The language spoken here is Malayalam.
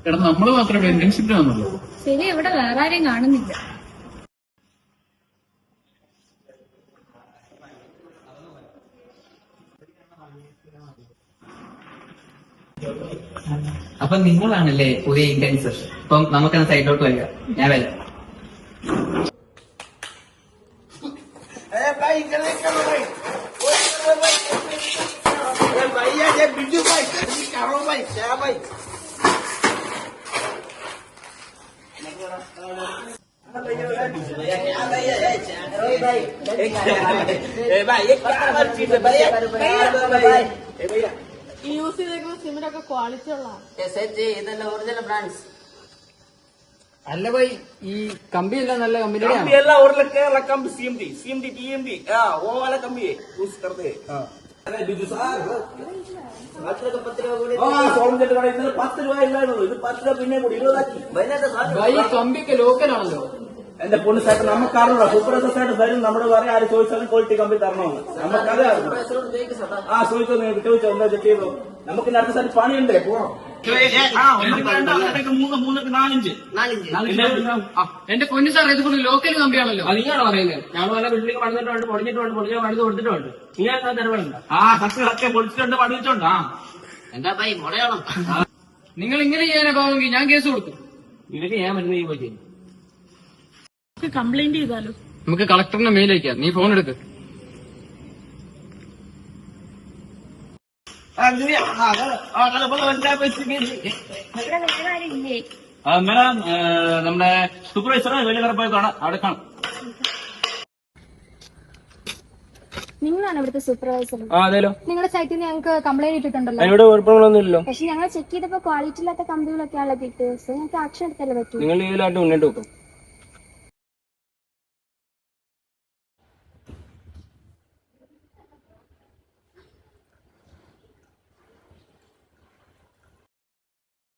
എടാ നമ്മള് മാത്രമേ ഇന്റേൺഷിപ്പിലാണല്ലോ. ശരി, ഇവിടെ വേറെ ആരെയും കാണുന്നില്ല. അപ്പൊ നിങ്ങളാണല്ലേ പുതിയ ഇന്റേൺസ്? അപ്പം നമുക്കെന്നാ സൈഡിലോട്ട് വരിക, ഞാൻ വരാം. ഈ യൂസ് ചെയ്തേക്കുന്ന സിമിനൊക്കെ ക്വാളിറ്റി ഉള്ളതാണ്. ഇതെല്ലാം ഒറിജിനൽ ബ്രാൻഡ്സ് അല്ല പോയി ഈ കമ്പിയല്ല നല്ല കമ്പനിയുടെ केरला कंपनी सीएमडी टीएमडी वो वाला कंपनी है यूज करते हैं. സോളഞ്ചേട്ട് കട ഇന്നലെ 10 രൂപ ഇല്ലായിരുന്നു, ഇത് 10 രൂപ പിന്നെ കൂടി 20 ആക്കി. കമ്പിയൊക്കെ ലോക്കലാണല്ലോ. എന്റെ പൊണ്ണു സായിട്ട് നമുക്കറിയില്ല, സൂപ്പർവൈസർ സായിട്ട് തരും. നമ്മുടെ വേറെ ആര് ചോദിച്ചാലും ക്വാളിറ്റി കമ്പനി തരണമെന്ന് നമുക്കത് ചോദിച്ചോ, നിങ്ങൾക്ക് ചോദിച്ചോ എന്താ ചെയ്തോ. നമുക്ക് അടുത്ത സായിട്ട് പണിയുണ്ട്, പോവാം. എന്റെ പൊന്നു സാർ ഇത് കൊണ്ട് ലോക്കൽ കമ്പിയാണല്ലോ. അതിനാണ് പറയുന്നത്. ഞങ്ങൾ വല്ല ബിൽഡിംഗ് പണിതിട്ടുണ്ട്, പൊളിഞ്ഞിട്ടുണ്ട്, പൊളിഞ്ഞ പണിത് കൊടുത്തിട്ടുണ്ട്. നിങ്ങൾ തരവുണ്ട്. സത്യം പൊളിച്ചിട്ടുണ്ട്, പണിയിട്ടുണ്ട്. എന്താ ഭായി മുളയോളം നിങ്ങൾ ഇങ്ങനെ ചെയ്യാനൊക്കെ ആവുമെങ്കിൽ ഞാൻ കേസ് കൊടുക്കും. ഇതൊക്കെ ഞാൻ മരുന്ന് ചെയ്യുമ്പോൾ ചെയ്യും. കംപ്ലൈന്റ് ചെയ്താലോ? നമുക്ക് കളക്ടറിന്റെ മെയിൽ അയക്കാം. നീ ഫോൺ എടുക്ക്. മേഡം നമ്മുടെ സൂപ്പർവൈസർ വലിയ പോയി കാണാം, അവിടെ കാണാം. നിങ്ങളാണ് ഇവിടുത്തെ സൂപ്പർവൈസർ? അതേലോ. നിങ്ങളുടെ സൈറ്റിൽ നിന്ന് ഞങ്ങൾക്ക് കംപ്ലൈന്റ് ഇട്ടിട്ടുണ്ടല്ലോ. ഇവിടെ കുഴപ്പങ്ങളൊന്നുമില്ലല്ലോ. പക്ഷെ ഞങ്ങൾ ചെക്ക് ചെയ്തപ്പോ ക്വാളിറ്റി ഇല്ലാത്ത കമ്പനികളൊക്കെയാണല്ലോ കിട്ടിയത്. ഞങ്ങൾക്ക് ആക്ഷൻ എടുത്തല്ലേ പറ്റൂ. നിങ്ങൾ ഇതിലായിട്ട് മുന്നോട്ട് വെക്കും.